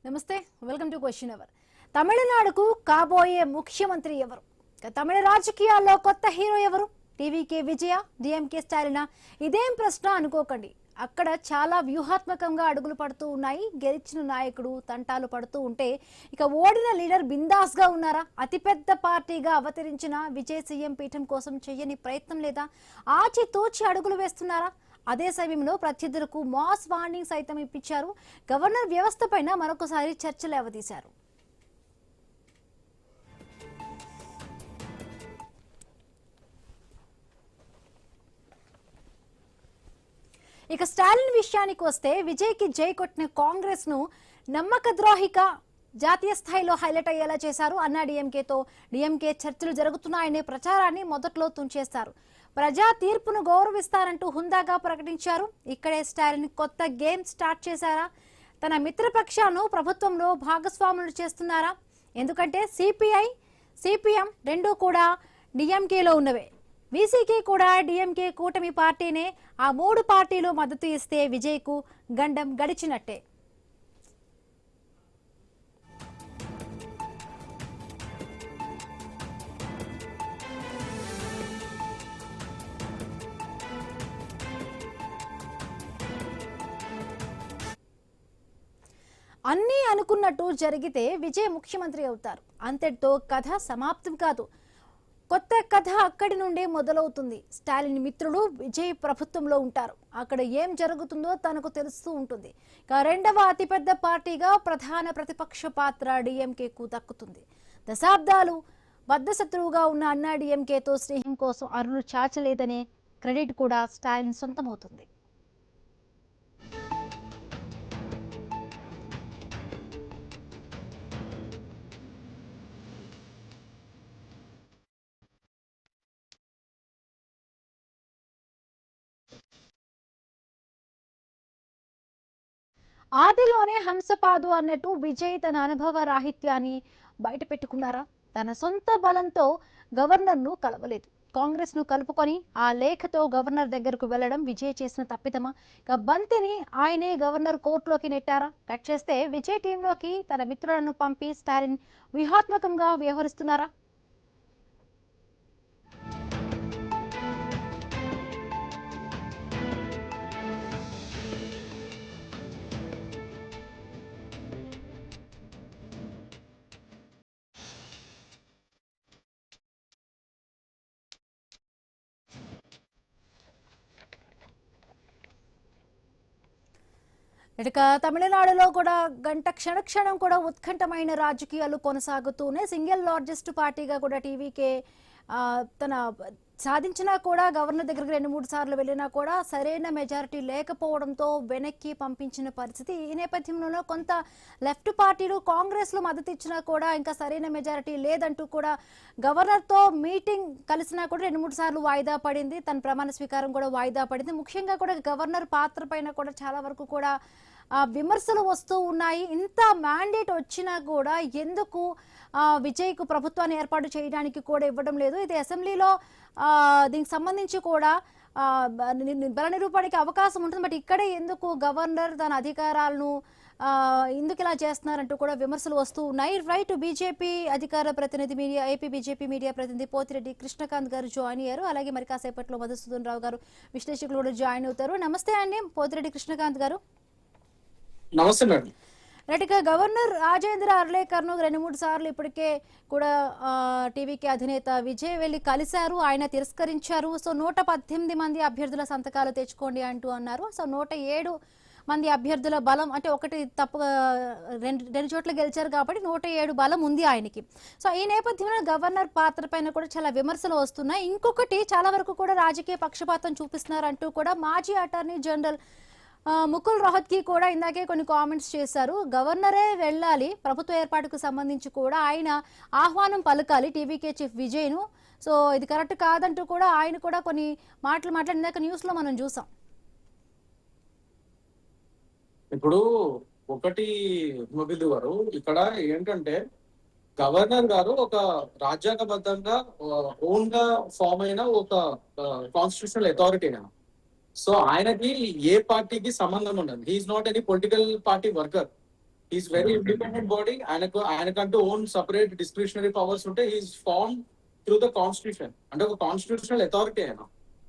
నమస్తే, welcome to question hour. తమిళనాడుకు కాబోయే ముఖ్యమంత్రి ఎవరు? తమిళ రాజకీయాల్లో కొత్త హీరో ఎవరు? టీవీకే విజయ, డిఎంకే స్టాలినా? ఇదేం ప్రశ్న అనుకోకండి. అక్కడ చాలా వ్యూహాత్మకంగా అడుగులు పడుతూ ఉన్నాయి. గెలిచిన నాయకుడు తంటాలు పడుతూ ఉంటే ఇక ఓడిన లీడర్ బిందాస్ గా ఉన్నారా? అతిపెద్ద పార్టీగా అవతరించిన విజయ్ సీఎం పీఠం కోసం చెయ్యని ప్రయత్నం లేదా? ఆచితూచి అడుగులు వేస్తున్నారా? అదే సమయంలో ప్రత్యర్థులకు మాస్ వార్నింగ్ సైతం ఇప్పించారు. గవర్నర్ వ్యవస్థ పైన మరొకసారి చర్చలు అవతీశారు. ఇక స్టాలిన్ విషయానికి వస్తే విజయ్కి జై కొట్టిన కాంగ్రెస్ ను నమ్మక ద్రోహిగా జాతీయ స్థాయిలో హైలైట్ అయ్యేలా చేశారు. అన్నా డిఎంకే చర్చలు జరుగుతున్నాయనే ప్రచారాన్ని మొదట్లో తుంచేస్తారు. ప్రజా తీర్పును గౌరవిస్తారంటూ హుందాగా ప్రకటించారు. ఇక్కడే స్టాలిన్ కొత్త గేమ్ స్టార్ట్ చేశారా? తన మిత్రపక్షాలను ప్రభుత్వంలో భాగస్వాములు చేస్తున్నారా? ఎందుకంటే సిపిఎం రెండూ కూడా డిఎంకేలో ఉన్నవే. వీసీకి కూడా డిఎంకే కూటమి పార్టీనే. ఆ మూడు పార్టీలు మద్దతు ఇస్తే విజయ్కు గండం గడిచినట్టే. అన్నీ అనుకున్నట్టు జరిగితే విజయ్ ముఖ్యమంత్రి అవుతారు. అంతటితో కథ సమాప్తం కాదు. కొత్త కథ అక్కడి నుండే మొదలవుతుంది. స్టాలిన్ మిత్రులు విజయ్ ప్రభుత్వంలో ఉంటారు. అక్కడ ఏం జరుగుతుందో తనకు తెలుస్తూ ఉంటుంది. ఇక రెండవ అతిపెద్ద పార్టీగా ప్రధాన ప్రతిపక్ష పాత్ర డిఎంకేకు దక్కుతుంది. దశాబ్దాలు బద్ధశత్రువుగా ఉన్న అన్నా డిఎంకేతో స్నేహం కోసం అరుణు చాచలేదనే క్రెడిట్ కూడా స్టాలిన్ సొంతమవుతుంది. ఆదిలోనే హంసపాదు అన్నట్టు విజయ్ తన అనుభవ రాహిత్యాన్ని బయట పెట్టుకున్నారా? తన సొంత బలంతో గవర్నర్ ను కలవలేదు. కాంగ్రెస్ ను కలుపుకొని ఆ లేఖతో గవర్నర్ దగ్గరకు వెళ్లడం విజయ్ చేసిన తప్పిదమా? ఇక బంతిని ఆయనే గవర్నర్ కోర్టులోకి నెట్టారా? కట్ చేస్తే విజయ్ టీంలోకి తన మిత్రులను పంపి స్టాలిన్ వ్యూహాత్మకంగా వ్యవహరిస్తున్నారా? ఇక తమిళనాడులో కూడా క్షణక్షణం కూడా ఉత్కంఠమైన రాజకీయాలు కొనసాగుతూనే సింగిల్ లార్జెస్ట్ పార్టీగా కూడా టీవీకే తన సాధించినా కూడా గవర్నర్ దగ్గరికి 2-3 సార్లు వెళ్ళినా కూడా సరైన మెజారిటీ లేకపోవడంతో వెనక్కి పంపించిన పరిస్థితి. ఈ నేపథ్యంలో కొంత లెఫ్ట్ పార్టీలు కాంగ్రెస్లో మద్దతు ఇచ్చినా కూడా ఇంకా సరైన మెజారిటీ లేదంటూ కూడా గవర్నర్తో మీటింగ్ కలిసినా కూడా 2-3 సార్లు వాయిదా పడింది. తన ప్రమాణ స్వీకారం కూడా వాయిదా పడింది. ముఖ్యంగా కూడా గవర్నర్ పాత్ర పైన కూడా చాలా వరకు కూడా విమర్శలు వస్తూ ఉన్నాయి. ఇంత మ్యాండేట్ వచ్చినా కూడా ఎందుకు విజయ్కు ప్రభుత్వాన్ని ఏర్పాటు చేయడానికి కూడా ఇవ్వడం లేదు? ఇది అసెంబ్లీలో దీనికి సంబంధించి కూడా బల నిరూపణకి అవకాశం ఉంటుంది. బట్ ఇక్కడే ఎందుకు గవర్నర్ తన అధికారాలను ఎందుకు ఇలా చేస్తున్నారంటూ కూడా విమర్శలు వస్తూ ఉన్నాయి. రైట్, బీజేపీ అధికార ప్రతినిధి ఏపీ బీజేపీ మీడియా ప్రతినిధి పోతిరెడ్డి కృష్ణకాంత్ గారు జాయిన్ అయ్యారు. అలాగే మరి కాసేపట్లో మధుసూదన్ రావు గారు విశ్లేషకులు కూడా జాయిన్ అవుతారు. నమస్తే అండి పోతిరెడ్డి కృష్ణకాంత్ గారు. నమస్తే మేడం. రైట్గా గవర్నర్ రాజేంద్ర అర్లేకర్ ను 2-3 సార్లు ఇప్పటికే కూడా టీవీకే అధినేత విజయ్ వెళ్లి కలిశారు. ఆయన తిరస్కరించారు. సో 118 మంది అభ్యర్థుల సంతకాలు తెచ్చుకోండి అంటూ అన్నారు. సో 107 మంది అభ్యర్థుల బలం అంటే ఒకటి తప్పుగా రెండు చోట్ల గెలిచారు కాబట్టి 107 బలం ఉంది ఆయనకి. సో ఈ నేపథ్యంలో గవర్నర్ పాత్ర పైన కూడా చాలా విమర్శలు వస్తున్నాయి. ఇంకొకటి చాలా వరకు కూడా రాజకీయ పక్షపాతం చూపిస్తున్నారంటూ కూడా మాజీ అటార్నీ జనరల్ ముకుల్ రోహత్గి కూడా ఇందాకే కొన్ని కామెంట్స్ చేశారు. గవర్నరే వెళ్ళాలి, ప్రభుత్వ ఏర్పాటుకు సంబంధించి కూడా ఆయన ఆహ్వానం పలకాలి టీవీకే చీఫ్ విజయ్ను. సో ఇది కరెక్ట్ కాదంటూ కూడా ఆయన కూడా కొన్ని మాటలు మాట్లాడినాక న్యూస్ లో మనం చూసాం. ఇప్పుడు ఒకటి మొబిల్ గారు, ఇక్కడ ఏంటంటే గవర్నర్ గారు ఒక రాజ్యాంగబద్ధంగా ఓన్ గా ఫామ్ అయిన ఒక కాన్స్టిట్యూషనల్ అథారిటీ. సో ఆయనకి ఏ పార్టీకి సంబంధం ఉండదు. He is not any political party worker. Is very independent body. ఆయనకంటూ ఓన్ సపరేట్ డిస్క్రిషనరీ పవర్స్ ఉంటే he's form through the constitution, అంటే ఒక కాన్స్టిట్యూషనల్ అథారిటీ ఆయన.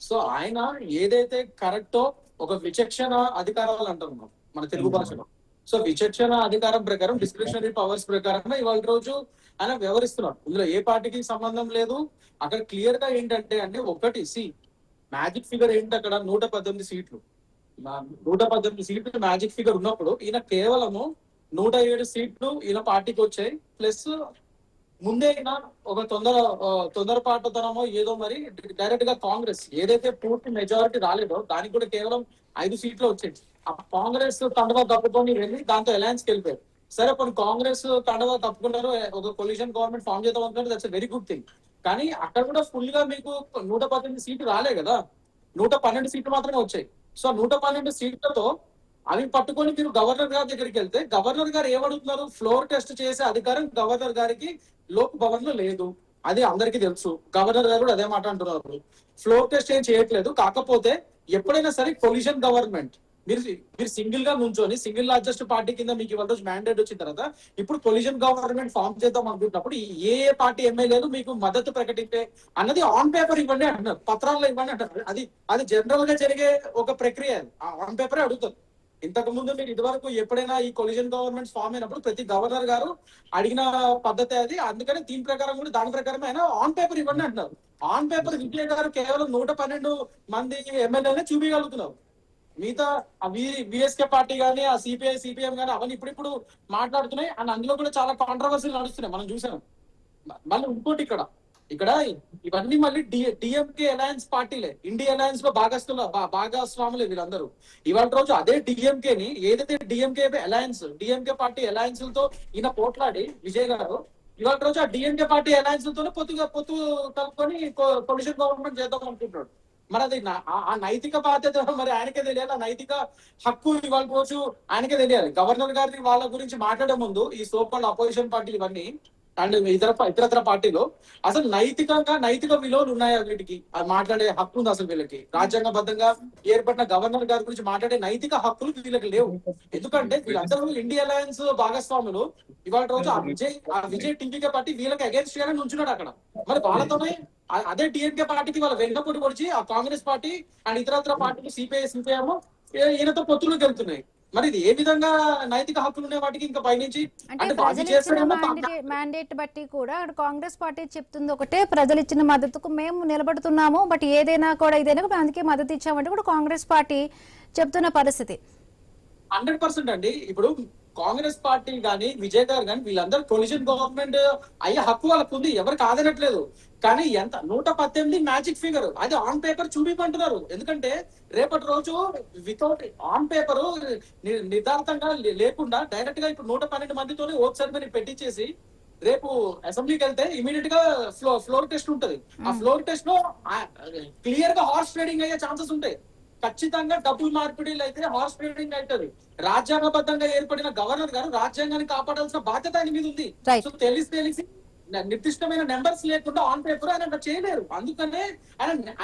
సో ఆయన ఏదైతే కరెక్టో ఒక విచక్షణ అధికారాలు అంటాం మన తెలుగు భాషలో. సో విచక్షణ అధికారం ప్రకారం డిస్క్రిషనరీ పవర్స్ ప్రకారం ఇవాళ రోజు ఆయన వ్యవహరిస్తున్నారు. ఇందులో ఏ పార్టీకి సంబంధం లేదు. అక్కడ క్లియర్ గా ఏంటంటే అంటే ఒకటి మ్యాజిక్ ఫిగర్ ఏంటి అక్కడ 118 సీట్లు. 118 సీట్లు మ్యాజిక్ ఫిగర్ ఉన్నప్పుడు ఈయన కేవలము 107 సీట్లు ఈయన పార్టీకి వచ్చాయి. ప్లస్ ముందే ఈయన ఒక తొందరపాటుతనమో ఏదో మరి డైరెక్ట్ గా కాంగ్రెస్ ఏదైతే పూర్తి మెజారిటీ రాలేదో దానికి కూడా కేవలం 5 సీట్లు వచ్చాయి. ఆ కాంగ్రెస్ కండవా కప్పుకొని వెళ్ళి దాంతో అలయన్స్ కి వెళ్ళిపోయారు. సరే కొన్ని కాంగ్రెస్ కండవా కప్పుకున్నారు, ఒక కొలిషన్ గవర్నమెంట్ ఫామ్ చేద్దాం అనుకుంటే దట్స్ వెరీ గుడ్ థింగ్. కానీ అక్కడ కూడా ఫుల్ గా మీకు 118 సీట్లు రాలే కదా, 112 సీట్లు మాత్రమే వచ్చాయి. సో 112 సీట్లతో అవి పట్టుకొని మీరు గవర్నర్ గారి దగ్గరికి వెళ్తే గవర్నర్ గారు ఏమడుగుతున్నారు? ఫ్లోర్ టెస్ట్ చేసే అధికారం గవర్నర్ గారికి లోక్ భవన్ లో లేదు. అది అందరికీ తెలుసు. గవర్నర్ గారు కూడా అదే మాట అంటున్నారు. ఫ్లోర్ టెస్ట్ ఏం చేయట్లేదు. కాకపోతే ఎప్పుడైనా సరే కొలిషన్ గవర్నమెంట్ మీరు సింగిల్ గా నుంచొని సింగిల్ లార్జెస్ట్ పార్టీ కింద మీకు ఇవాళ రోజు మ్యాండేట్ వచ్చిన తర్వాత ఇప్పుడు కొలిషన్ గవర్నమెంట్ ఫామ్ చేద్దాం అనుకుంటున్నప్పుడు ఏ పార్టీ ఎమ్మెల్యేలు మీకు మద్దతు ప్రకటించే అన్నది ఆన్ పేపర్ ఇవ్వండి అంటున్నారు, పత్రాల్లో ఇవ్వండి అంటారు. అది జనరల్ గా జరిగే ఒక ప్రక్రియ. ఆన్ పేపరే అడుగుతారు. ఇంతకు ముందు మీరు ఇదివరకు ఎప్పుడైనా ఈ కొలిషన్ గవర్నమెంట్ ఫామ్ అయినప్పుడు ప్రతి గవర్నర్ గారు అడిగిన పద్ధతి అది. అందుకని దీని ప్రకారం కూడా దాని ప్రకారం అయినా ఆన్ పేపర్ ఇవ్వండి అంటున్నారు. ఆన్ పేపర్ విజయ్ గారు కేవలం 112 మంది ఎమ్మెల్యేనే చూపించగలుగుతున్నారు. మిగతా విఎస్కే పార్టీ కానీ ఆ సిపిఐ సిపిఎం కానీ అవన్నీ ఇప్పుడు మాట్లాడుతున్నాయి. అండ్ అందులో కూడా చాలా కాంట్రవర్సీలు నడుస్తున్నాయి, మనం చూసాం. మళ్ళీ ఇంకోటి ఇక్కడ ఇవన్నీ మళ్ళీ డిఎంకే అలయన్స్ పార్టీలే, ఇండియా అలయన్స్ లో భాగస్వాములే వీళ్ళందరూ. ఇవాళ రోజు అదే డిఎంకేని ఏదైతే డిఎంకే పార్టీ అలయన్స్ లతో ఈయన పోట్లాడి విజయ్ గారు ఇవాళ రోజు ఆ డిఎంకే పార్టీ అలయన్స్ లతోనే పొత్తు కలుపుకొని కొలిషన్ గవర్నమెంట్ చేద్దాం అనుకుంటున్నాడు. మరి అది ఆ నైతిక బాధ్యత మరి ఆయనకే తెలియాలి, ఆ నైతిక హక్కు ఇవాళ రోజు ఆయనకే తెలియాలి. గవర్నర్ గారిని వాళ్ళ గురించి మాట్లాడే ముందు ఈ సోకాల్డ్ అపోజిషన్ పార్టీలు ఇవన్నీ అండ్ ఇతరత్ర పార్టీలో అసలు నైతిక విలువలు ఉన్నాయా వీటికి? అది మాట్లాడే హక్కు ఉంది అసలు వీళ్ళకి? రాజ్యాంగబద్ధంగా ఏర్పడిన గవర్నర్ గారి గురించి మాట్లాడే నైతిక హక్కులు వీళ్ళకి లేవు. ఎందుకంటే వీళ్ళందరూ ఇండియా అలయన్స్ భాగస్వాములు. ఇవాళ రోజు ఆ విజయ్ టీవీకే పార్టీ వీళ్ళకి అగేన్స్ట్ గానే ఉంచున్నాడు అక్కడ. మరి వాళ్ళతోనే అదే టీఎంకే పార్టీకి వాళ్ళ వెన్నపొడి పొడిచి ఆ కాంగ్రెస్ పార్టీ అండ్ ఇతరత్ర పార్టీలు సిపిఐ సిపిఎం ఈయనతో పొత్తులోకి వెళ్తున్నాయి. మరి ఇది ఏ విధంగా నైతిక హక్కులు ఉన్నాయి వాటికి? ఇంకా పైనుంచి అంటే ప్రజలు ఇచ్చిన మ్యాండేట్ బట్టి కూడా కాంగ్రెస్ పార్టీ చెప్తుంది ఒకటే, ప్రజలు ఇచ్చిన మద్దతుకు మేము నిలబడుతున్నాము, బట్ ఏదైనా కూడా ఇదైనా అందుకే మద్దతు ఇచ్చామంటే కూడా కాంగ్రెస్ పార్టీ చెప్తున్న పరిస్థితి 100% అండి. ఇప్పుడు కాంగ్రెస్ పార్టీ కానీ విజయ్ గారు కానీ వీళ్ళందరూ కొలిషన్ గవర్నమెంట్ అయ్యే హక్కు వాళ్ళకు ఉంది, ఎవరు కాదనట్లేదు. కానీ ఎంత 118 మ్యాజిక్ ఫిగర్ అది ఆన్ పేపర్ చూపించమంటున్నారు. ఎందుకంటే రేపటి రోజు వితౌట్ ఆన్ పేపర్ నిర్ధారితంగా లేకుండా డైరెక్ట్ గా ఇప్పుడు 112 మందితోనే ఓట్ సెరమనీ పెట్టించేసి రేపు అసెంబ్లీకి వెళ్తే ఇమీడియట్ గా ఫ్లోర్ టెస్ట్ ఉంటది. ఆ ఫ్లోర్ టెస్ట్ లో క్లియర్ గా హార్స్ ట్రేడింగ్ అయ్యే ఛాన్సెస్ ఉంటాయి. ఖచ్చితంగా డబ్బులు మార్పిడీలు అయితే హార్స్ ట్రేడింగ్ అవుతుంది. రాజ్యాంగబద్ధంగా ఏర్పడిన గవర్నర్ గారు రాజ్యాంగాన్ని కాపాడాల్సిన బాధ్యత ఆయన మీద ఉంది. సో తెలిసి నిర్దిష్టమైన నెంబర్స్ లేకుండా ఆన్ పేపర్ ఆయన చేయలేరు. అందుకనే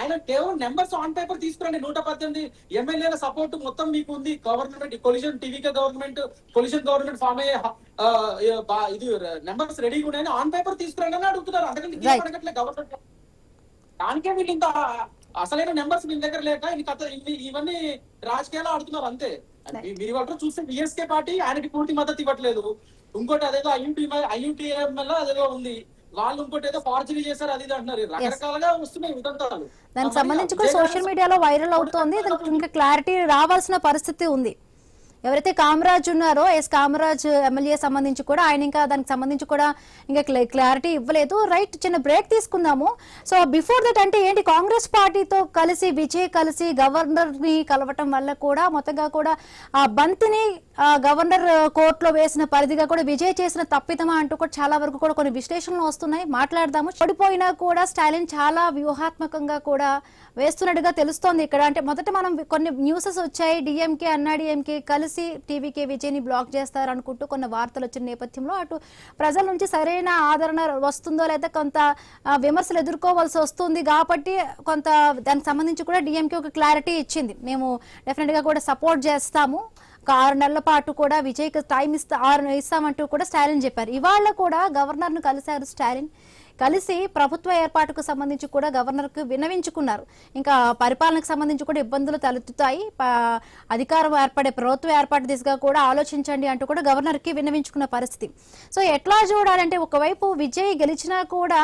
ఆయన కేవలం నెంబర్స్ ఆన్ పేపర్ తీసుకురండి. 118 ఎమ్మెల్యేల సపోర్ట్ మొత్తం మీకు ఉంది. Government coalition TVK coalition government form అయ్యే ఇది నెంబర్స్ రెడీగా ఉన్నాయని ఆన్ పేపర్ తీసుకురండి అని అడుగుతున్నారు. అందుకని అడగట్లే గవర్నమెంట్. దానికే వీళ్ళు ఇంత అసలైన నెంబర్స్ మీ దగ్గర లేక ఇవన్నీ రాజకీయాలు ఆడుతున్నారు అంతే. మీరు ఇవాళ చూస్తే విఎస్కే పార్టీ ఆయనకి పూర్తి మద్దతు ఇవ్వట్లేదు. ఇంకోటి అదేదో ఐయుటిఎంఎల్ అదేదో ఉంది, వాళ్ళు ఇంకోటి ఏదో ఫార్జరీ చేశారు అది అంటున్నారు. రకరకాలుగా వస్తున్నాయి ఉదంతాలు. దానికి సంబంధించి కూడా సోషల్ మీడియాలో వైరల్ అవుతోంది. ఇంకా క్లారిటీ రావాల్సిన పరిస్థితి ఉంది. ఎవరైతే కామరాజ్ ఉన్నారో కామరాజ్ ఎమ్మెల్యే సంబంధించి కూడా ఆయన ఇంకా దానికి సంబంధించి కూడా ఇంకా క్లారిటీ ఇవ్వలేదు. రైట్, చిన్న బ్రేక్ తీసుకుందాము. సో బిఫోర్ దట్ అంటే ఏంటి, కాంగ్రెస్ పార్టీతో కలిసి విజయ్ కలిసి గవర్నర్ ని కలవటం వల్ల కూడా మొత్తంగా కూడా ఆ బంతిని గవర్నర్ కోర్టులో వేసిన పరిధిగా కూడా విజయ్ చేసిన తప్పిదమా అంటూ కూడా చాలా వరకు కూడా కొన్ని విశ్లేషణలు వస్తున్నాయి. మాట్లాడదాము. ఓడిపోయినా కూడా స్టాలిన్ చాలా వ్యూహాత్మకంగా కూడా వేస్తున్నట్టుగా తెలుస్తోంది ఇక్కడ. అంటే మొదట మనం కొన్ని న్యూసెస్ వచ్చాయి, డిఎంకే అన్నాడీఎంకే కలిసి టీవీకే విజయ్ ని బ్లాక్ చేస్తారు అనుకుంటూ కొన్ని వార్తలు వచ్చిన నేపథ్యంలో అటు ప్రజల నుంచి సరైన ఆదరణ వస్తుందో లేదా కొంత విమర్శలు ఎదుర్కోవాల్సి వస్తుంది కాబట్టి కొంత దానికి సంబంధించి కూడా డిఎంకే ఒక క్లారిటీ ఇచ్చింది. మేము డెఫినెట్ గా కూడా సపోర్ట్ చేస్తాము ఒక 6 నెలల పాటు కూడా విజయ్కి టైం ఇస్తామంటూ కూడా స్టాలిన్ చెప్పారు. ఇవాళ కూడా గవర్నర్ ను కలిశారు స్టాలిన్. కలిసి ప్రభుత్వ ఏర్పాటుకు సంబంధించి కూడా గవర్నర్కు విన్నవించుకున్నారు. ఇంకా పరిపాలనకు సంబంధించి కూడా ఇబ్బందులు తలెత్తుతాయి, అధికారం ఏర్పడే ప్రభుత్వ ఏర్పాటు దిశగా కూడా ఆలోచించండి అంటూ కూడా గవర్నర్కి విన్నవించుకున్న పరిస్థితి. సో ఎట్లా చూడాలంటే ఒకవైపు విజయ్ గెలిచినా కూడా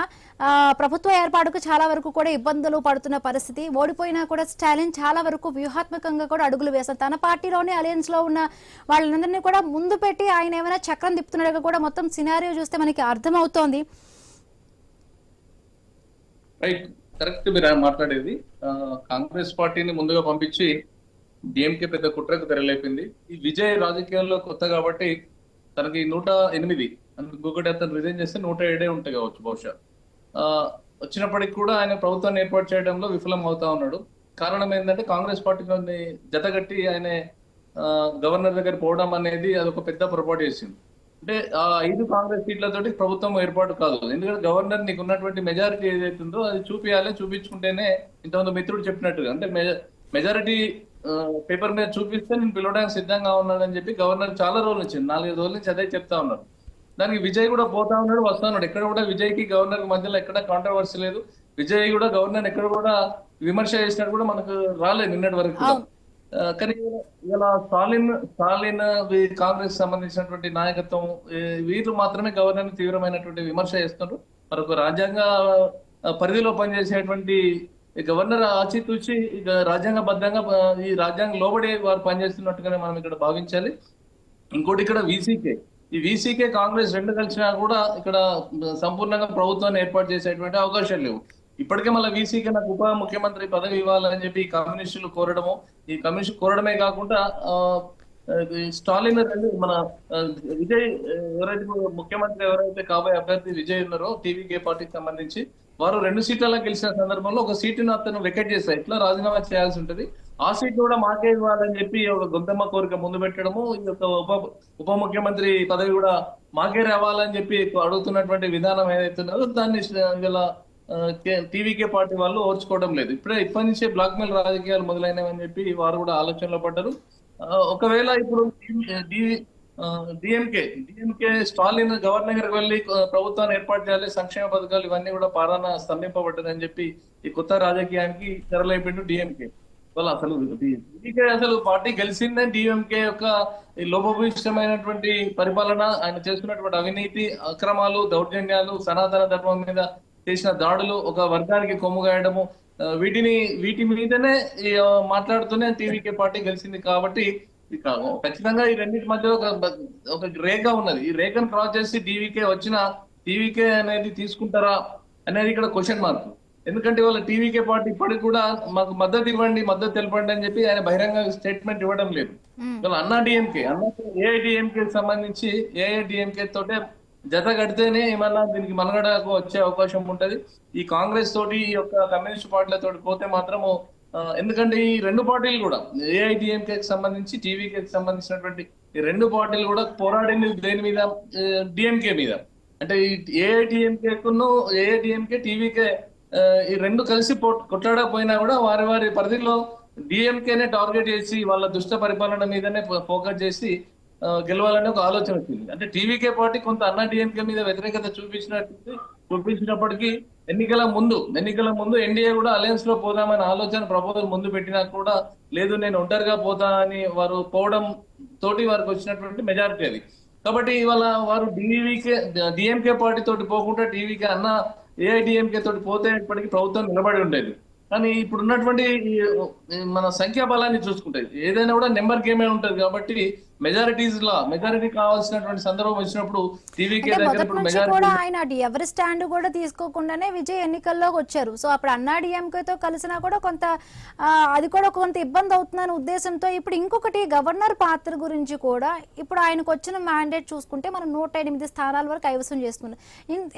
ప్రభుత్వ ఏర్పాటుకు చాలా వరకు కూడా ఇబ్బందులు పడుతున్న పరిస్థితి. ఓడిపోయినా కూడా స్టాలిన్ చాలా వరకు వ్యూహాత్మకంగా కూడా అడుగులు వేశారు. తన పార్టీలోనే అలయన్స్ లో ఉన్న వాళ్ళందరినీ కూడా ముందు పెట్టి ఆయన ఏమైనా చక్రం తిప్పుతున్నట్టుగా కూడా మొత్తం సినారియో చూస్తే మనకి అర్థమవుతోంది. రైట్, కరెక్ట్ మీరు మాట్లాడేది. కాంగ్రెస్ పార్టీని ముందుగా పంపించి డిఎంకే పెద్ద కుట్రకు తెరలేపింది. ఈ విజయ్ రాజకీయాల్లో కొత్త కాబట్టి తనకి 108, ఇంకొకటి అతను రిజైన్ చేస్తే 107 ఉంటాయి కావచ్చు బహుశా. వచ్చినప్పటికి కూడా ఆయన ప్రభుత్వాన్ని ఏర్పాటు చేయడంలో విఫలం అవుతా ఉన్నాడు. కారణం ఏంటంటే కాంగ్రెస్ పార్టీలోని జతగట్టి ఆయన గవర్నర్ దగ్గర పోవడం అనేది అదొక పెద్ద పొరపాటు చేసింది. అంటే ఆ 5 కాంగ్రెస్ సీట్లతోటి ప్రభుత్వం ఏర్పాటు కాదు. ఎందుకంటే గవర్నర్ నీకు ఉన్నటువంటి మెజారిటీ ఏదైతుందో అది చూపించాలి, చూపించుకుంటేనే ఇంతకుముందు మిత్రుడు చెప్పినట్టుగా అంటే మెజారిటీ పేపర్ మీద చూపిస్తే నేను పిలవడానికి సిద్ధంగా ఉన్నానని చెప్పి గవర్నర్ చాలా రోజుల నుంచి 4-5 రోజుల నుంచి అదే చెప్తా ఉన్నారు. దానికి విజయ్ కూడా పోతా ఉన్నాడు, వస్తా ఉన్నాడు. ఎక్కడ కూడా విజయ్కి గవర్నర్ మధ్యలో ఎక్కడ కాంట్రవర్సీ లేదు. విజయ్ కూడా గవర్నర్ ఎక్కడ కూడా విమర్శ చేసినట్టు కూడా మనకు రాలేదు నిన్నటి వరకు. కానీ ఇలా స్టాలిన్ కాంగ్రెస్ సంబంధించినటువంటి నాయకత్వం వీళ్ళు మాత్రమే గవర్నర్ తీవ్రమైనటువంటి విమర్శ చేస్తున్నారు. మరొక రాజ్యాంగ పరిధిలో పనిచేసేటువంటి గవర్నర్ ఆచితూచి రాజ్యాంగబద్ధంగా ఈ రాజ్యాంగ లోబడి వారు పనిచేస్తున్నట్టుగానే మనం ఇక్కడ భావించాలి. ఇంకోటి ఇక్కడ ఈ వీసీకే కాంగ్రెస్ 2 కలిసినా కూడా ఇక్కడ సంపూర్ణంగా ప్రభుత్వాన్ని ఏర్పాటు చేసేటువంటి అవకాశాలు లేవు. ఇప్పటికే మళ్ళీ వీసీకే నాకు ఉప ముఖ్యమంత్రి పదవి ఇవ్వాలని చెప్పి కమ్యూనిస్టులు కోరడము, ఈ కమ్యూనిస్టు కోరడమే కాకుండా స్టాలిన్ మన విజయ్ ముఖ్యమంత్రి ఎవరైతే కాబోయే అభ్యర్థి విజయ్ ఉన్నారో టీవీకే పార్టీకి సంబంధించి వారు 2 సీట్లలో గెలిచిన సందర్భంలో ఒక సీటును అతను వెకెట్ చేశారు. ఇట్లా రాజీనామా చేయాల్సి ఉంటుంది. ఆ సీట్ కూడా మాకే ఇవ్వాలని చెప్పి ఒక గొంతమ్మ కోరిక ముందు పెట్టడము, ఈ యొక్క ఉప ముఖ్యమంత్రి పదవి కూడా మాకే రావాలని చెప్పి అడుగుతున్నటువంటి విధానం ఏదైతే ఉన్నదో దాన్ని ఇలా టీవీకే పార్టీ వాళ్ళు ఓర్చుకోవడం లేదు. ఇప్పటి నుంచే బ్లాక్ మెయిల్ రాజకీయాలు మొదలైనవని చెప్పి వారు కూడా ఆలోచనలో పడ్డారు. ఒకవేళ ఇప్పుడు డిఎంకే స్టాలిన్ గవర్నర్ దగ్గరికి వెళ్ళి ప్రభుత్వాన్ని ఏర్పాటు చేయాలి, సంక్షేమ పథకాలు ఇవన్నీ కూడా పాలన స్తంభింపబడ్డదని చెప్పి ఈ కొత్త రాజకీయానికి తెరలేపిండు డిఎంకే. వాళ్ళు అసలు పార్టీ గెలిచిందే డిఎంకే యొక్క లోపభూయిష్టమైనటువంటి పరిపాలన, ఆయన చేస్తున్నటువంటి అవినీతి, అక్రమాలు, దౌర్జన్యాలు, సనాతన ధర్మం మీద చేసిన దాడులు, ఒక వర్గానికి కొమ్ముగాయడము, వీటి మీదనే మాట్లాడుతూనే టీవీకే పార్టీ గెలిచింది. కాబట్టి ఖచ్చితంగా ఈ రెండింటి మధ్య ఒక రేఖ ఉన్నది. ఈ రేఖను క్రాస్ చేసి టీవీకే అనేది తీసుకుంటారా అనేది ఇక్కడ క్వశ్చన్ మార్క్. ఎందుకంటే వాళ్ళ టీవీకే పార్టీ ఇప్పటికి కూడా మాకు మద్దతు ఇవ్వండి, మద్దతు తెలపండి అని చెప్పి ఆయన బహిరంగ స్టేట్మెంట్ ఇవ్వడం లేదు. అన్నా ఏఐడిఎంకే సంబంధించి ఏఐడిఎంకే తోటే జత కడితేనే ఏమన్నా దీనికి మనగడకు వచ్చే అవకాశం ఉంటది. ఈ కాంగ్రెస్ తోటి ఈ యొక్క కమ్యూనిస్ట్ పార్టీలతో పోతే మాత్రము, ఎందుకంటే ఈ 2 పార్టీలు కూడా ఏఐడిఎంకేకి సంబంధించి టీవీకేకి సంబంధించినటువంటి ఈ 2 పార్టీలు కూడా పోరాడింది దేని మీద, డిఎంకే మీద. అంటే ఈ ఏఐడిఎంకే టీవీకే ఈ 2 కలిసి కొట్లాడకపోయినా కూడా వారి పరిధిలో డిఎంకేనే టార్గెట్ చేసి వాళ్ళ దుష్ట పరిపాలన మీదనే ఫోకస్ చేసి గెలవాలని ఒక ఆలోచన వచ్చింది. అంటే టీవీకే పార్టీ కొంత అన్నా డిఎంకే మీద వ్యతిరేకత చూపించినప్పటికీ ఎన్నికల ముందు ఎన్డీఏ కూడా అలయన్స్ లో పోదామని ఆలోచన ప్రపోజల్ ముందు పెట్టినా కూడా లేదు, నేను ఒంటరిగా పోతా అని వారు పోవడం తోటి వారికి వచ్చినటువంటి మెజారిటీ అది. కాబట్టి ఇవాళ వారు డిఎంకే పార్టీ తోటి పోకుండా టీవీకే ఏఐడిఎంకే తోటి పోతే ఇప్పటికీ ప్రభుత్వం నిలబడి ఉండేది. కానీ ఇప్పుడు ఉన్నటువంటి మన సంఖ్యాబలాన్ని చూసుకుంటే ఏదైనా కూడా నెంబర్ గేమే ఉంటది. కాబట్టి మెజారిటీ కావాల్సినటువంటి సందర్భం వచ్చినప్పుడు టీవీకే కూడా ఆయన ఎవరి స్టాండ్ కూడా తీసుకోకుండానే విజయ్ ఎన్నికల్లోకి వచ్చారు. సో అప్పుడు అన్నా డిఎంకేతో కలిసినా కూడా అది కూడా కొంత ఇబ్బంది అవుతుందనే ఉద్దేశంతో ఇప్పుడు ఇంకొకటి గవర్నర్ పాత్ర గురించి కూడా ఇప్పుడు ఆయనకు వచ్చిన మ్యాండేట్ చూసుకుంటే మనం 108 స్థానాల వరకు కైవసం చేసుకున్నాం.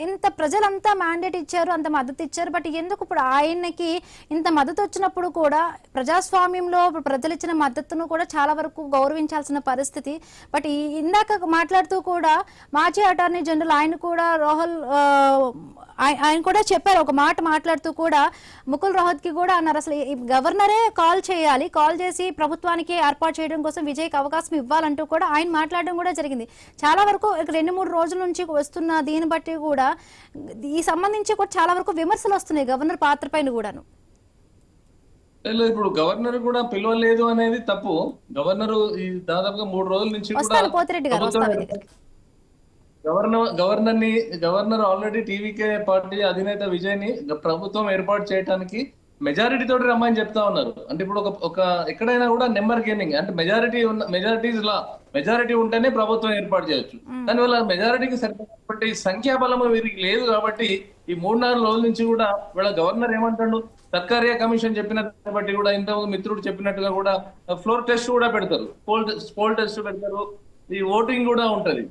ఇంత ప్రజలంతా మ్యాండేట్ ఇచ్చారు, అంత మద్దతు ఇచ్చారు. బట్ ఎందుకు ఇప్పుడు ఆయనకి ఇంత మద్దతు వచ్చినప్పుడు కూడా ప్రజాస్వామ్యంలో ప్రజలు ఇచ్చిన మద్దతును కూడా చాలా వరకు గౌరవించాల్సిన పరిస్థితి పరిస్థితి. బట్ ఇందాక మాట్లాడుతూ కూడా మాజీ అటార్నీ జనరల్ ఆయన కూడా ఆయన కూడా చెప్పారు, ఒక మాట మాట్లాడుతూ కూడా ముకుల్ రోహత్కి కూడా అన్నారు అసలు ఈ గవర్నరే కాల్ చేయాలి, కాల్ చేసి ప్రభుత్వానికి ఏర్పాటు చేయడం కోసం విజయ్కి అవకాశం ఇవ్వాలంటూ కూడా ఆయన మాట్లాడడం కూడా జరిగింది. చాలా వరకు 2-3 రోజుల నుంచి వస్తున్న దీన్ని బట్టి కూడా ఈ సంబంధించి కూడా చాలా వరకు విమర్శలు వస్తున్నాయి గవర్నర్ పాత్ర పైన కూడాను. ఇప్పుడు గవర్నర్ కూడా పిలవలేదు అనేది తప్పు. గవర్నర్ ఈ దాదాపుగా 3 రోజుల నుంచి వస్తాను పోతిరెడ్డి గారు, వస్తాను. గవర్నర్ ఆల్రెడీ టీవీకే పార్టీ అధినేత విజయ్ ని ప్రభుత్వం ఏర్పాటు చేయడానికి మెజారిటీ తోటి రమ్మని చెప్తా ఉన్నారు. అంటే ఇప్పుడు ఒక ఎక్కడైనా కూడా నెంబర్ గెయినింగ్ అంటే మెజారిటీ ఉంటేనే ప్రభుత్వం ఏర్పాటు చేయొచ్చు. దానివల్ల మెజారిటీకి సరిపోయినటువంటి సంఖ్యాబలం వీరికి లేదు. కాబట్టి ఈ 3-4 రోజుల నుంచి కూడా వీళ్ళ గవర్నర్ ఏమంటాడు, సర్కారియా కమిషన్ చెప్పినట్టు బట్టి కూడా ఇంతకు మిత్రుడు చెప్పినట్టుగా కూడా ఫ్లోర్ టెస్ట్ కూడా పెడతారు, పోల్ టెస్ట్ పెడతారు, ఈ ఓటింగ్ కూడా ఉంటది,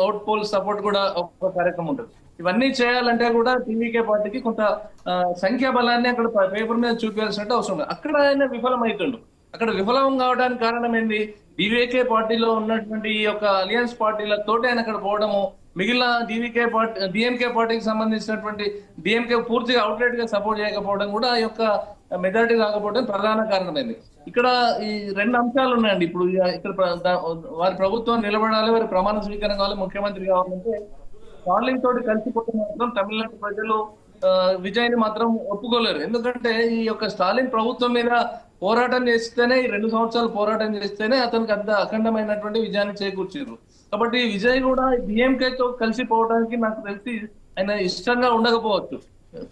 ఓట్ పోల్ సపోర్ట్ కూడా ఒక కార్యక్రమం ఉంటది. ఇవన్నీ చేయాలంటే కూడా టీవీకే పార్టీకి కొంత సంఖ్యాబలాన్ని అక్కడ పేపర్ మీద చూపించాల్సినట్టు అవసరం ఉంది. అక్కడ ఆయన విఫలం అవుతుండు. అక్కడ విఫలం కావడానికి కారణం ఏంది, డివికే పార్టీలో ఉన్నటువంటి ఈ యొక్క అలియన్స్ పార్టీలతోటి ఆయన అక్కడ పోవడము, మిగిలిన డిఎంకే పార్టీకి సంబంధించినటువంటి డిఎంకే పూర్తిగా అవుట్లెట్ గా సపోర్ట్ చేయకపోవడం కూడా ఈ యొక్క మెజారిటీ రాకపోవడం ప్రధాన కారణమైంది. ఇక్కడ ఈ 2 అంశాలు ఉన్నాయండి. ఇప్పుడు ఇక్కడ వారి ప్రభుత్వం నిలబడాలి, వారి ప్రమాణ స్వీకారం కావాలి, ముఖ్యమంత్రి కావాలంటే స్టాలిన్ తోటి కలిసిపోతే మాత్రం తమిళనాడు ప్రజలు విజయ్ ని మాత్రం ఒప్పుకోలేరు. ఎందుకంటే ఈ యొక్క స్టాలిన్ ప్రభుత్వం మీద పోరాటం చేస్తేనే, ఈ 2 సంవత్సరాలు పోరాటం చేస్తేనే అతనికి అంత అఖండమైనటువంటి విజయాన్ని చేకూర్చారు. కాబట్టి విజయ్ కూడా డిఎంకేతో కలిసిపోవడానికి నాకు తెలిసి ఆయన ఇష్టంగా ఉండకపోవచ్చు.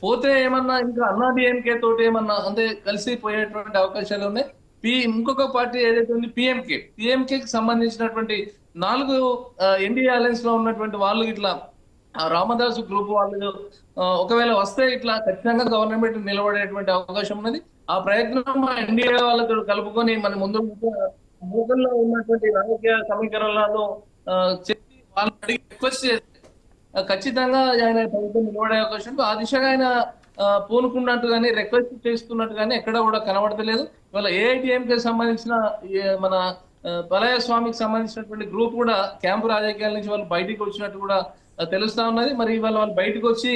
పోతే ఏమన్నా ఇంకా అన్నా డిఎంకే తోటి ఏమన్నా అంటే కలిసిపోయేటువంటి అవకాశాలు ఉన్నాయి. ఇంకొక పార్టీ ఏదైతే ఉంది పిఎంకేకి సంబంధించినటువంటి 4 ఎన్డీఏ అలయన్స్ లో ఉన్నటువంటి వాళ్ళు ఇట్లా రామదాసు గ్రూప్ వాళ్ళు ఒకవేళ వస్తే ఇట్లా ఖచ్చితంగా గవర్నమెంట్ నిలబడేటువంటి అవకాశం ఉన్నది. ఆ ప్రయత్నం ఎన్డీఏ వాళ్ళతో కలుపుకొని మన ముందు మూగల్లో ఉన్నటువంటి రాజకీయ సమీకరణలను చెప్పి వాళ్ళని అడిగి రిక్వెస్ట్ చేస్తే ఖచ్చితంగా ఆయన ప్రభుత్వం నిలబడే అవకాశం. ఆ దిశగా ఆయన పూనుకున్నట్టు కానీ రిక్వెస్ట్ చేస్తున్నట్టు కానీ ఎక్కడ కూడా కనబడతలేదు. ఇవాళ ఏఐటిఎంకి సంబంధించిన మన పలయ స్వామికి సంబంధించినటువంటి గ్రూప్ కూడా క్యాంపు రాజకీయాల నుంచి వాళ్ళు బయటికి వచ్చినట్టు కూడా తెలుస్తా ఉన్నది. మరి ఇవాళ వాళ్ళు బయటకు వచ్చి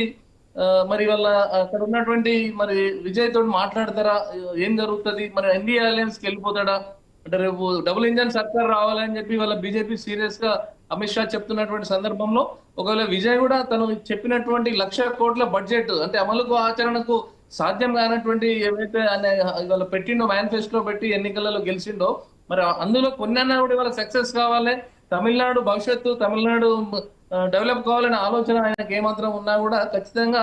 మరి వాళ్ళ అక్కడ ఉన్నటువంటి మరి విజయ్ తోటి మాట్లాడతారా, ఏం జరుగుతుంది, మరి ఎన్డీఏ అలయన్స్ కి వెళ్ళిపోతాడా, అంటే రేపు డబుల్ ఇంజన్ సర్కార్ రావాలని చెప్పి వాళ్ళ బీజేపీ సీరియస్ గా అమిత్ షా చెప్తున్నటువంటి సందర్భంలో ఒకవేళ విజయ్ కూడా తను చెప్పినటువంటి 1,00,000 కోట్ల బడ్జెట్ అంటే అమలుకు ఆచరణకు సాధ్యం కానటువంటి ఏవైతే ఇవాళ పెట్టిండో మేనిఫెస్టో పెట్టి ఎన్నికలలో గెలిచిండో మరి అందులో కొన్నైనా కూడా ఇవాళ సక్సెస్ కావాలి, తమిళనాడు భవిష్యత్తు, తమిళనాడు డెవలప్ కావాలనే ఆలోచన ఆయనకి ఏమాత్రం ఉన్నా కూడా ఖచ్చితంగా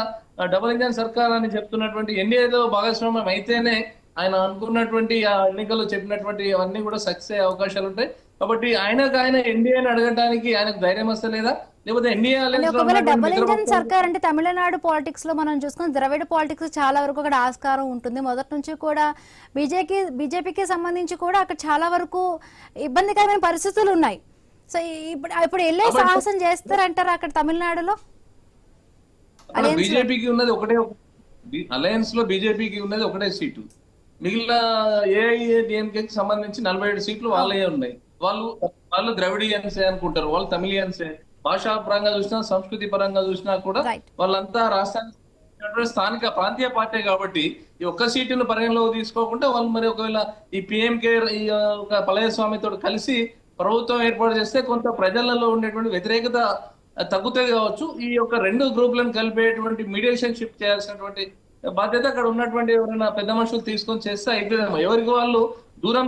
డబుల్ ఇంజన్ సర్కార్ అని చెప్తున్నటువంటి ఎన్డీఏతో భాగస్వామ్యం అయితేనే ఆయన అనుకున్నటువంటి ఆ ఎన్నికల్లో చెప్పినటువంటి అవన్నీ కూడా సక్సెస్ అయ్యే అవకాశాలు ఉంటాయి. కాబట్టి ఆయన ఎన్డీఏని అడగడానికి ఆయనకు ధైర్యం వస్తలేదా, లేకపోతే ఎన్డీఏ డబుల్ ఇంజన్ సర్కార్ అంటే తమిళనాడు పాలిటిక్స్ లో మనం చూసుకుని ద్రవిడ పాలిటిక్స్ చాలా వరకు అక్కడ ఆస్కారం ఉంటుంది. మొదటి నుంచి కూడా బీజేపీకి సంబంధించి కూడా అక్కడ చాలా వరకు ఇబ్బందికరమైన పరిస్థితులు ఉన్నాయి. సో ఇప్పుడు వెళ్ళే సాహసం చేస్తారంటారా అక్కడ తమిళనాడులో? బీజేపీకి ఉన్నది ఒకటే, అలయన్స్ లో బీజేపీకి ఉన్నది ఒకటే సీటు, మిగిలిన ఏఐఏడిఎంకేకి సంబంధించి 47 సీట్లు వాళ్ళే ఉన్నాయి. వాళ్ళు ద్రవిడియన్సే అనుకుంటారు, వాళ్ళు తమిళియన్సే. భాషా పరంగా చూసినా సంస్కృతి పరంగా చూసినా కూడా వాళ్ళంతా రాష్ట్రానికి స్థానిక ప్రాంతీయ పార్టీ కాబట్టి ఈ ఒక్క సీటును పరిగణలోకి తీసుకోకుండా వాళ్ళు మరి ఒకవేళ ఈ పిఎంకే ఈ పళయస్వామితో కలిసి ప్రభుత్వం ఏర్పాటు చేస్తే కొంత ప్రజలలో ఉండేటువంటి వ్యతిరేకత తగ్గుతుంది కావచ్చు. ఈ యొక్క 2 గ్రూపులను కలిపేటువంటి మీడియేషన్ షిఫ్ట్ చేయాల్సినటువంటి బాధ్యత అక్కడ ఉన్నటువంటి ఎవరైనా పెద్ద మనుషులు తీసుకొని చేస్తే అయిపోయిందేమో. ఎవరికి వాళ్ళు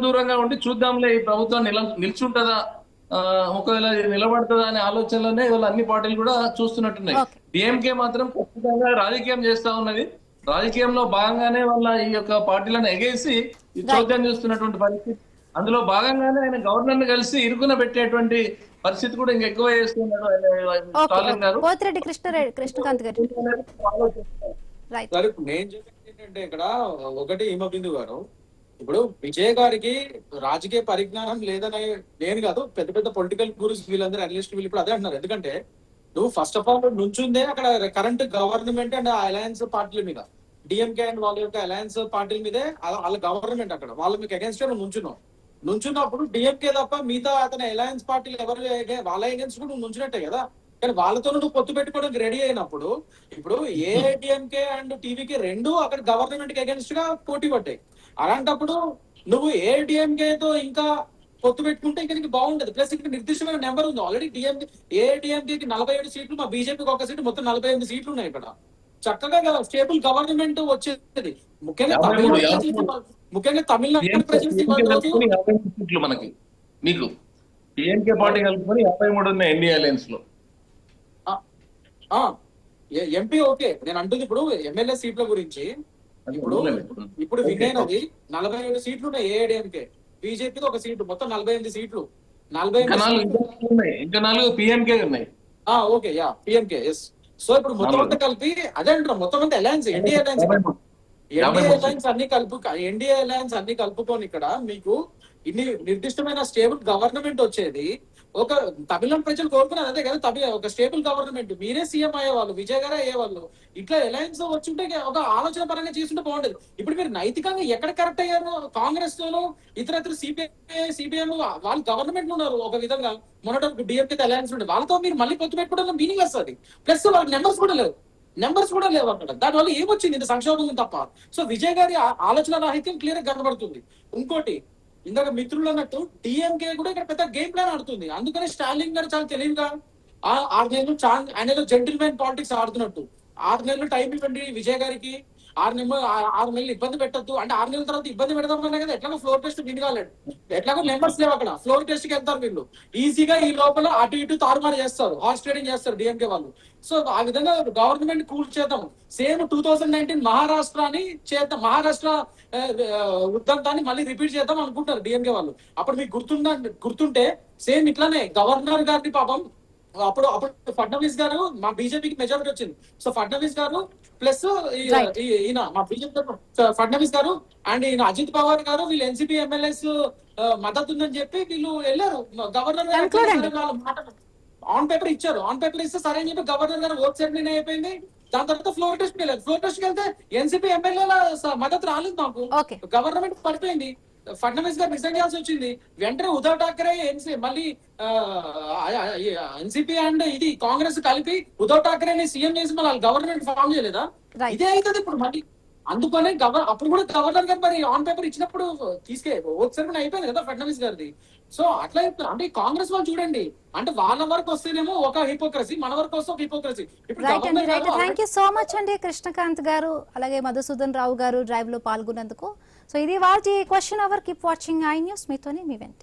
దూరంగా ఉండి చూద్దాంలే ఈ ప్రభుత్వం నిల్చుంటదా, ఒకవేళ నిలబడుతుందా అనే ఆలోచనలోనే ఇవాళ అన్ని పార్టీలు కూడా చూస్తున్నట్టున్నాయి. డిఎంకే మాత్రం ఖచ్చితంగా రాజకీయం చేస్తా ఉన్నది. రాజకీయంలో భాగంగానే వాళ్ళ ఈ యొక్క పార్టీలను ఎగేసి చోద్యం చూస్తున్నటువంటి పరిస్థితి. అందులో భాగంగానే ఆయన గవర్నర్ ని కలిసి ఇరుకున పెట్టేటువంటి పరిస్థితి కూడా ఇంకా ఎక్కువ చేస్తున్నారు స్టాలిన్ గారు. నేను చెప్పేది ఏంటంటే ఇక్కడ ఒకటి హిమబిందు గారు, ఇప్పుడు విజయ్ గారికి రాజకీయ పరిజ్ఞానం లేదని నేను కాదు, పెద్ద పెద్ద పొలిటికల్ గురుస్ వీళ్ళందరూ అనలిస్ట్ వీళ్ళు ఇప్పుడు అదే అంటున్నారు. ఎందుకంటే నువ్వు ఫస్ట్ ఆఫ్ ఆల్ నుంచుందే అక్కడ కరెంట్ గవర్నమెంట్ అండ్ అలయన్స్ పార్టీల మీద, డిఎంకే అండ్ వాళ్ళ యొక్క అలయన్స్ పార్టీల మీదే వాళ్ళ గవర్నమెంట్, అక్కడ వాళ్ళ మీకు అగేన్స్ట్ నువ్వు నుంచున్నావు. నుంచున్నప్పుడు డిఎంకే తప్ప మిగతా అతని అలయన్స్ పార్టీలు ఎవరు వాళ్ళ అగేన్స్ కూడా నువ్వు నుంచినట్టే కదా. కానీ వాళ్ళతో నువ్వు పొత్తు పెట్టుకోవడానికి రెడీ అయినప్పుడు ఇప్పుడు ఏఐడిఎంకే అండ్ టీవీకే రెండు అక్కడ గవర్నమెంట్ కి అగేన్స్ట్ గా పోటీ పడ్డాయి. అలాంటప్పుడు నువ్వు ఏఐడిఎంకే తో ఇంకా పొత్తు పెట్టుకుంటే ఇంకా నీకు బాగుంటది. ప్లస్ ఇక్కడ నిర్దిష్టమైన నెంబర్ ఉంది ఆల్రెడీ. ఏఐడిఎంకేకి 47 సీట్లు, మా బీజేపీకి ఒక సీటు, మొత్తం 48 సీట్లు ఉన్నాయి ఇక్కడ. చక్కగా స్టేబుల్ గవర్నమెంట్ వచ్చేది. ముఖ్యంగా తమిళనాడు సీట్లు మనకి మీకు డిఎంకే పార్టీ కలుపుకొని 53 ఉన్నాయి ఎన్డీఏ అలయన్స్ లో. ఎంపీ ఓకే, నేను అంటుంది ఇప్పుడు ఎమ్మెల్యే సీట్ల గురించి. ఇప్పుడు వినైనది 47 సీట్లు ఉన్నాయి ఏఐడిఎంకే, బీజేపీకి ఒక సీటు, మొత్తం 48 సీట్లు. 48 ఇంకా 4 పిఎంకే ఉన్నాయి. Okay, yeah PMK, yes. So ఇప్పుడు మొత్తం అంతా కలిపి అదే అంటారు, మొత్తం అంతా అలయన్స్, ఎన్డీఏ అలయన్స్ అన్ని కలుపుకొని ఇక్కడ మీకు ఇన్ని నిర్దిష్టమైన స్టేబుల్ గవర్నమెంట్ వచ్చేది. ఒక తమిళనాడు ప్రజలు కోరుకున్నది అదే కదా, ఒక స్టేబుల్ గవర్నమెంట్, మీరే సీఎం అయ్యేవాళ్ళు, విజయ్ గారే అయ్యేవాళ్ళు. ఇట్లా అలయన్స్ వచ్చుంటే ఒక ఆలోచన పరంగా చేసుకుంటే బాగుండేది. ఇప్పుడు మీరు నైతికంగా ఎక్కడ కరెక్ట్ అయ్యారు? కాంగ్రెస్ లోను ఇతర సిపిఎం వాళ్ళు గవర్నమెంట్ ఉన్నారు ఒక విధంగా, మొన్నటి డిఎంకే అలయన్స్ ఉండే వాళ్ళతో మీరు మళ్ళీ పొత్తు పెట్టుకోవడం మీనింగ్ వస్తుంది. ప్లస్ వాళ్ళకి నెంబర్స్ కూడా లేవు అక్కడ. దానివల్ల ఏమొచ్చింది? ఇంత సంక్షోభం తప్ప. సో విజయ్ గారి ఆలోచన రాహిత్యం క్లియర్ గా కనబడుతుంది. ఇంకోటి, ఇందాక మిత్రులు అన్నట్టు డిఎంకే కూడా ఇక్కడ పెద్ద గేమ్ ప్లాన్ ఆడుతుంది. అందుకని స్టాలిన్ గారు చాలా తెలివిగా 6 నెలలు ఆయన ఏదో జెంటిల్మెన్ పాలిటిక్స్ ఆడుతున్నట్టు 6 నెలలు టైం ఇవ్వండి విజయ్ గారికి, 6 నెలలు ఇబ్బంది పెట్టద్దు అంటే 6 నెలల తర్వాత ఇబ్బంది పెడదామనే కదా. ఎట్లాగో ఫ్లోర్ టెస్ట్ విన్ కాలేడు, ఎట్లాగో నెంబర్స్ లేవు అక్కడ, ఫ్లోర్ టెస్ట్ కి వెళ్తారు వీళ్ళు. ఈజీగా ఈ లోపల అటు ఇటు తారుమారు చేస్తారు, హార్స్ ట్రేడింగ్ చేస్తారు డిఎంకే వాళ్ళు. సో ఆ విధంగా గవర్నమెంట్ కూల్ చేద్దాం. సేమ్ 2019 మహారాష్ట్రని చేద్దాం, మహారాష్ట్ర ఉద్దంతాన్ని మళ్ళీ రిపీట్ చేద్దాం అనుకుంటారు డిఎంకే వాళ్ళు. అప్పుడు మీకు గుర్తుంటే సేమ్ ఇట్లానే గవర్నర్ గారిని పాపం అప్పుడు ఫడ్నవీస్ గారు, మా బీజేపీకి మెజారిటీ వచ్చింది. సో ఫడ్నవీస్ గారు ప్లస్ ఈయన మా బీజేపీ ఫడ్నవీస్ గారు అండ్ ఈయన అజిత్ పవార్ గారు, వీళ్ళు ఎన్సీపీ ఎమ్మెల్యేస్ మద్దతు ఉందని చెప్పి వీళ్ళు వెళ్ళారు. గవర్నర్ గారు ఆన్ పేపర్ ఇచ్చారు, ఆన్ పేపర్ ఇస్తే సరే అని చెప్పి గవర్నర్ గారు ఓట్ సెరమనీ అయిపోయింది. దాని తర్వాత ఫ్లోర్ టెస్ట్ వెళ్ళారు. ఫ్లోర్ టెస్ట్ కి వెళ్తే ఎన్సీపీ ఎమ్మెల్యేల మద్దతు రాలేదు మాకు, గవర్నమెంట్ పడిపోయింది. ఫడ్నవీస్ గారు రిజైన్ చేయాల్సి వచ్చింది. వెంటనే ఉద్ధవ్ ఠాకరే మళ్ళీ ఎన్సీపీ అండ్ ఇది కాంగ్రెస్ కలిపి ఉద్ధవ్ ఠాకరేని సీఎం చేసి మళ్ళీ గవర్నమెంట్ ఫామ్ చేయలేదా? ఇదే అవుతుంది ఇప్పుడు మళ్ళీ. అందుకనే అప్పుడు కూడా గవర్నర్ గారు మరి ఆన్ పేపర్ ఇచ్చినప్పుడు ఓట్ సెరమనీ అయిపోయింది కదా ఫడ్నవీస్ గారిది. సో అట్లా అంటే కాంగ్రెస్ వాళ్ళు చూడండి, అంటే వాళ్ళ వరకు వస్తేనేమో ఒక హిపోక్రసీ, మన వరకు వస్తే ఒక hypocrisy. Thank you so much అండి కృష్ణకాంత్ గారు, అలాగే మధుసూదన్ రావు గారు డ్రైవ్ లో పాల్గొన్నందుకు. సో ఇది వాళ్ళ question hour. Keep watching I News. మీతోనే మీ వెంట.